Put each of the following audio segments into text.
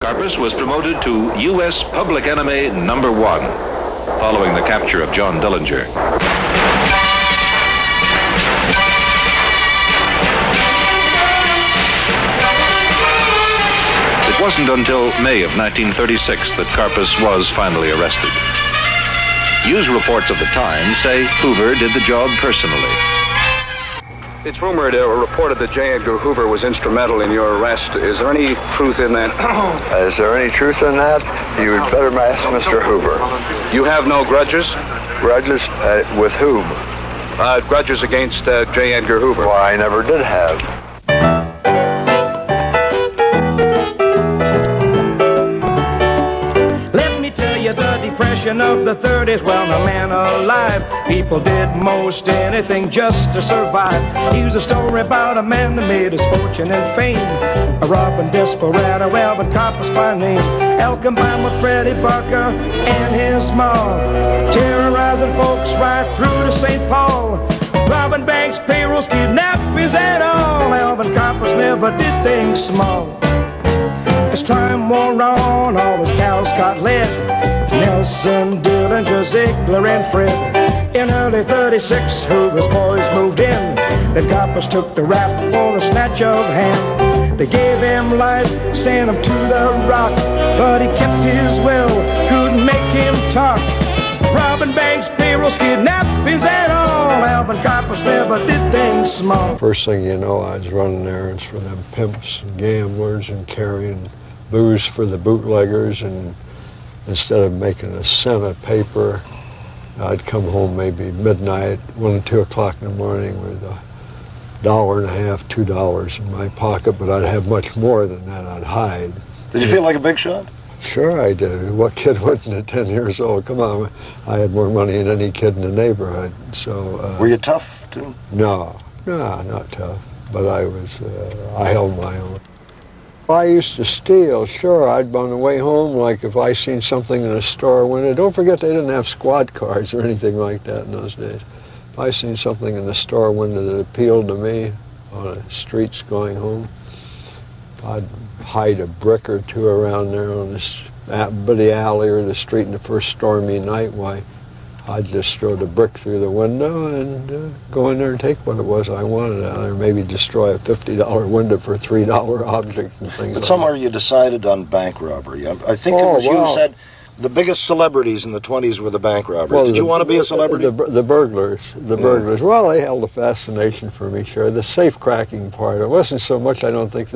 Karpis was promoted to U.S. Public Enemy #1 following the capture of John Dillinger. It wasn't until May of 1936 that Karpis was finally arrested. News reports of the time say Hoover did the job personally. It's rumored or reported that J. Edgar Hoover was instrumental in your arrest. Is there any truth in that? Is there any truth in that? You would better ask Mr. Hoover. You have no grudges? Grudges? With whom? Grudges against J. Edgar Hoover. Why, I never did have. Depression of the 30s, well, no man alive. People did most anything just to survive. Here's a story about a man that made his fortune and fame. A robbing desperado, Alvin Karpis by name. Al combined with Freddie Barker and his mom, terrorizing folks right through to St. Paul. Robbing banks, payrolls, kidnappings and all. Alvin Karpis never did things small. As time wore on, all his pals got led. Nelson, Dillinger, Ziegler, and Fred. In early 36, Hoover's boys moved in. Then Karpis took the rap for the snatch of hand. They gave him life, sent him to the rock, but he kept his will, couldn't make him talk. Robbing banks, payrolls, kidnappings, and all. Alvin Karpis never did things small. First thing you know, I was running errands for them pimps and gamblers and carrying booze for the bootleggers, and instead of making a cent a paper, I'd come home maybe midnight, 1 or 2 o'clock in the morning with $1.50, $2 in my pocket, but I'd have much more than that. I'd hide. Did you feel like a big shot? Sure I did. What kid wouldn't at 10 years old? Come on, I had more money than any kid in the neighborhood. So. Were you tough too? No, not tough, but I held my own. I used to steal, sure. I'd on the way home, like if I seen something in a store window. Don't forget they didn't have squad cars or anything like that in those days. If I seen something in the store window that appealed to me on the streets going home, I'd hide a brick or two around there on this bitty alley or the street in the first stormy night. Why, I'd just throw the brick through the window and go in there and take what it was I wanted out there. Maybe destroy a $50 window for $3 objects and things. But like somewhere that. You decided on bank robbery. I think it was you who said the biggest celebrities in the 20s were the bank robbers. Well, did you want to be a celebrity? The burglars. Burglars. Well, they held a fascination for me, sure. The safe cracking part. It wasn't so much, I don't think,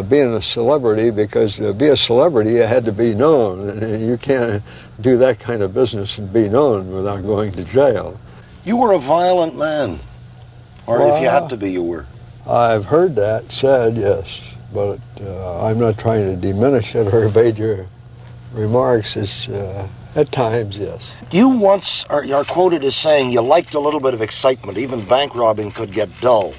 being a celebrity, because to be a celebrity you had to be known, and you can't do that kind of business and be known without going to jail. You were a violent man, or if you had to be, you were. I've heard that said, yes, but I'm not trying to diminish it or evade your remarks. It's at times, yes. You once are quoted as saying you liked a little bit of excitement. Even bank robbing could get dull.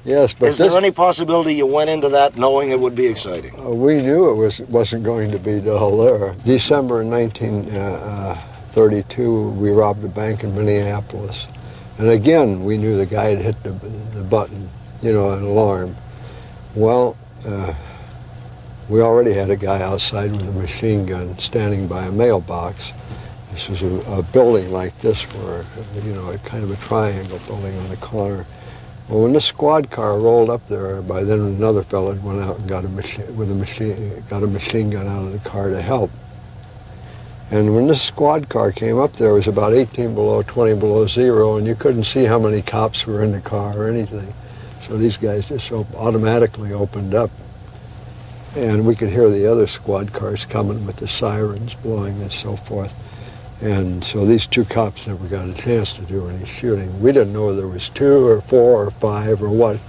Yes, but is there any possibility you went into that knowing it would be exciting? We knew it wasn't going to be dull there. December 1932, we robbed a bank in Minneapolis. And again, we knew the guy had hit the button, an alarm. Well, we already had a guy outside with a machine gun standing by a mailbox. This was a building like this, where, a kind of a triangle building on the corner. Well, when the squad car rolled up there, by then another fellow went out and got a machine gun out of the car to help. And when this squad car came up there, it was about 18 below, 20 below zero, and you couldn't see how many cops were in the car or anything. So these guys just automatically opened up. And we could hear the other squad cars coming with the sirens blowing and so forth. And so these two cops never got a chance to do any shooting. We didn't know whether there was 2 or 4 or 5 or what.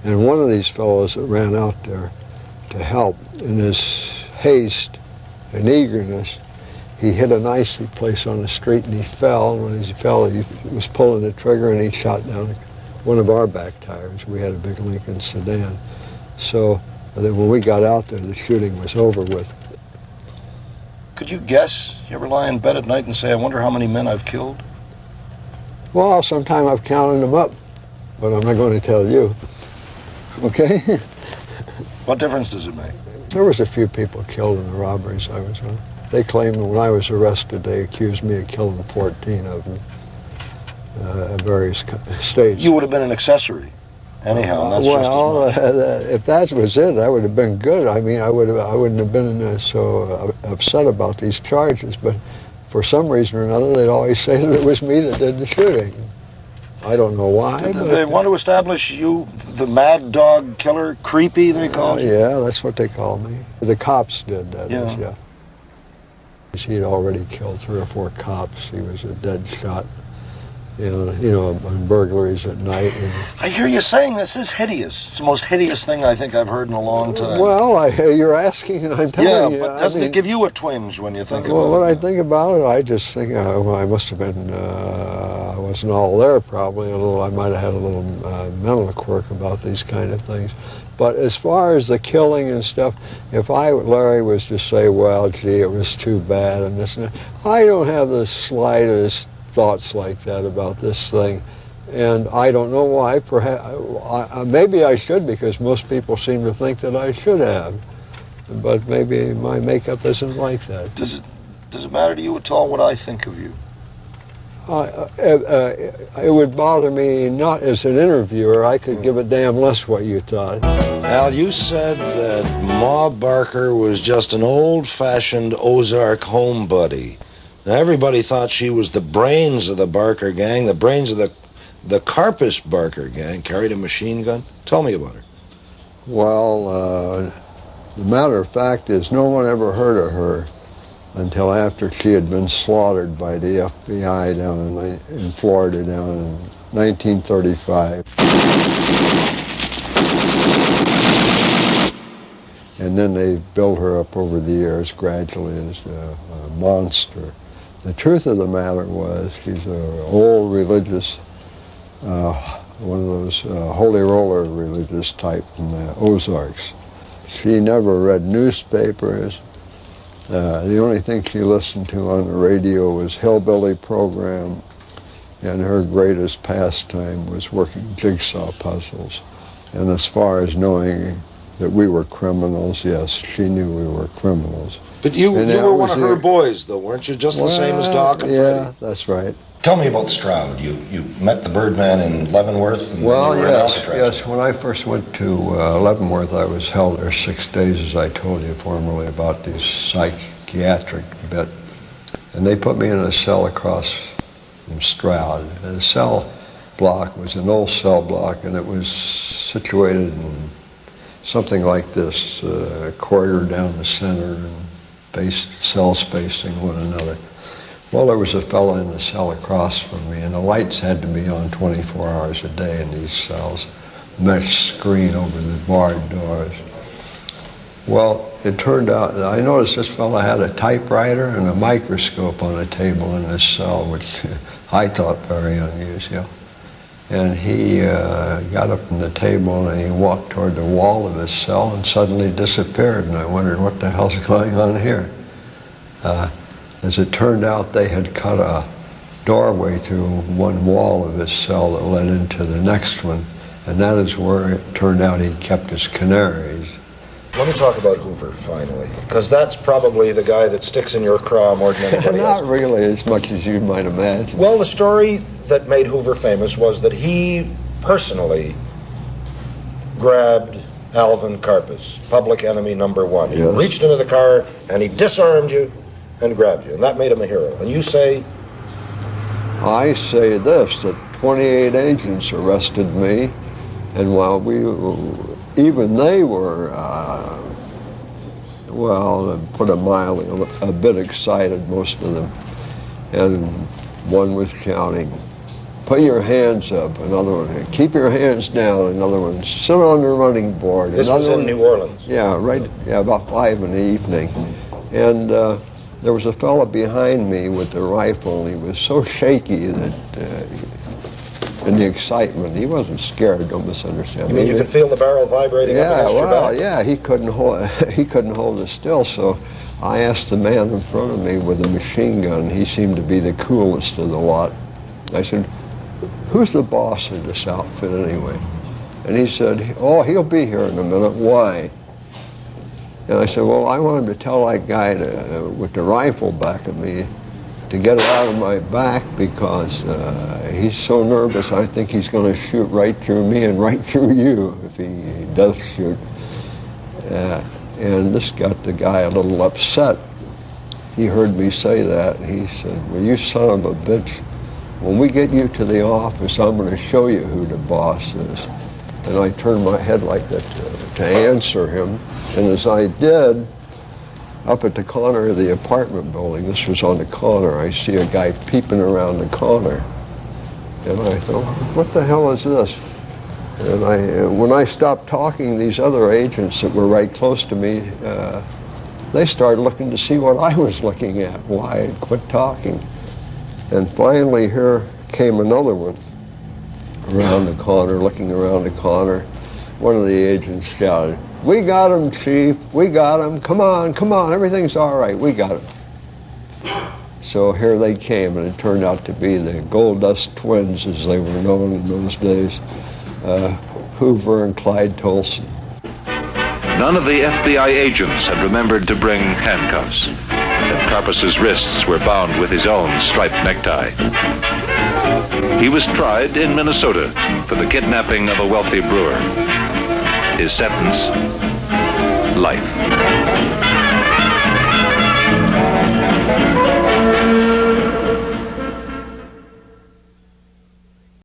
And one of these fellows that ran out there to help, in his haste and eagerness, he hit an icy place on the street and he fell. And when he fell, he was pulling the trigger and he shot down one of our back tires. We had a big Lincoln sedan. So then when we got out there, the shooting was over with. Could you guess? You ever lie in bed at night and say, I wonder how many men I've killed? Well, sometime I've counted them up, but I'm not going to tell you. Okay? What difference does it make? There was a few people killed in the robberies I was on. They claimed when I was arrested, they accused me of killing 14 of them at various states. You would have been an accessory, anyhow. That's just as much. If that was it, that would have been good. I mean, I wouldn't have been so upset about these charges. But for some reason or another, they'd always say that it was me that did the shooting. I don't know why. Did they want to establish you, the mad dog killer, creepy, they called you? Yeah, that's what they called me. The cops did that. Yeah. He'd already killed 3 or 4 cops. He was a dead shot. On burglaries at night. I hear you saying this is hideous. It's the most hideous thing I think I've heard in a long time. Well, you're asking and I'm telling you. Yeah, but doesn't it give you a twinge when you think about it? Well, when I think about it, I just think, I must have been, I wasn't all there probably. I might have had a little mental quirk about these kind of things. But as far as the killing and stuff, if Larry was to say, well, gee, it was too bad and this and that, I don't have the slightest thoughts like that about this thing, and I don't know why. Perhaps maybe I should, because most people seem to think that I should have, but maybe my makeup isn't like that. Does it matter to you at all what I think of you? It would bother me not as an interviewer. I could give a damn less what you thought. Al, you said that Ma Barker was just an old-fashioned Ozark home buddy. Now, everybody thought she was the brains of the Barker gang, the brains of the Karpis Barker gang, carried a machine gun. Tell me about her. Well, the matter of fact is no one ever heard of her until after she had been slaughtered by the FBI down in Florida down in 1935. And then they built her up over the years gradually as a monster. The truth of the matter was she's an old religious, one of those holy roller religious type from the Ozarks. She never read newspapers. The only thing she listened to on the radio was hillbilly program, and her greatest pastime was working jigsaw puzzles. And as far as knowing that we were criminals, yes, she knew we were criminals. But you were one of her boys, though, weren't you? Just the same as Doc and Freddie? Yeah, that's right. Tell me about Stroud. You met the Birdman in Leavenworth? And well, then you were in Alcatraz. Yes. When I first went to Leavenworth, I was held there 6 days, as I told you formerly, about the psychiatric bit. And they put me in a cell across from Stroud. The cell block was an old cell block, and it was situated in something like this, a corridor down the center, and cells facing one another. Well, there was a fellow in the cell across from me, and the lights had to be on 24 hours a day in these cells, mesh screen over the barred doors. Well, it turned out, I noticed this fellow had a typewriter and a microscope on a table in his cell, which I thought very unusual. And he got up from the table and he walked toward the wall of his cell and suddenly disappeared, and I wondered what the hell's going on here. As it turned out, they had cut a doorway through one wall of his cell that led into the next one, and that is where it turned out he kept his canaries. Let me talk about Hoover, finally, because that's probably the guy that sticks in your craw more than anybody else. Not really as much as you might imagine. Well, the story that made Hoover famous was that he personally grabbed Alvin Karpis, public enemy number one. He reached into the car and he disarmed you and grabbed you, and that made him a hero. And you say? I say this, that 28 agents arrested me, and while even they were, well, to put it mildly, a bit excited, most of them. And one was shouting, "Put your hands up." Another one, "Keep your hands down." Another one, "Sit on the running board." This was in New Orleans? Yeah, right. Yeah, about 5 in the evening. And there was a fellow behind me with the rifle, and he was so shaky that in the excitement, he wasn't scared. Don't misunderstand. You mean you could feel the barrel vibrating up against your back? Yeah, he couldn't hold it still. So I asked the man in front of me with a machine gun. He seemed to be the coolest of the lot. I said, "Who's the boss of this outfit anyway?" And he said, "Oh, he'll be here in a minute." "Why?" And I said, well, I want him to tell that guy with the rifle back at me to get it out of my back because he's so nervous, I think he's going to shoot right through me and right through you if he does shoot. And this got the guy a little upset. He heard me say that. He said, well, you son of a bitch, when we get you to the office, I'm going to show you who the boss is. And I turned my head like that to answer him. And as I did, up at the corner of the apartment building, this was on the corner, I see a guy peeping around the corner. And I thought, what the hell is this? And when I stopped talking, these other agents that were right close to me, they started looking to see what I was looking at, why I had quit talking. And finally, here came another one around the corner, looking around the corner. One of the agents shouted, "We got him, Chief, we got him, come on, everything's all right, we got him." So here they came, and it turned out to be the Gold Dust Twins, as they were known in those days, Hoover and Clyde Tolson. None of the FBI agents had remembered to bring handcuffs, and Karpis's wrists were bound with his own striped necktie. He was tried in Minnesota for the kidnapping of a wealthy brewer. His sentence, life.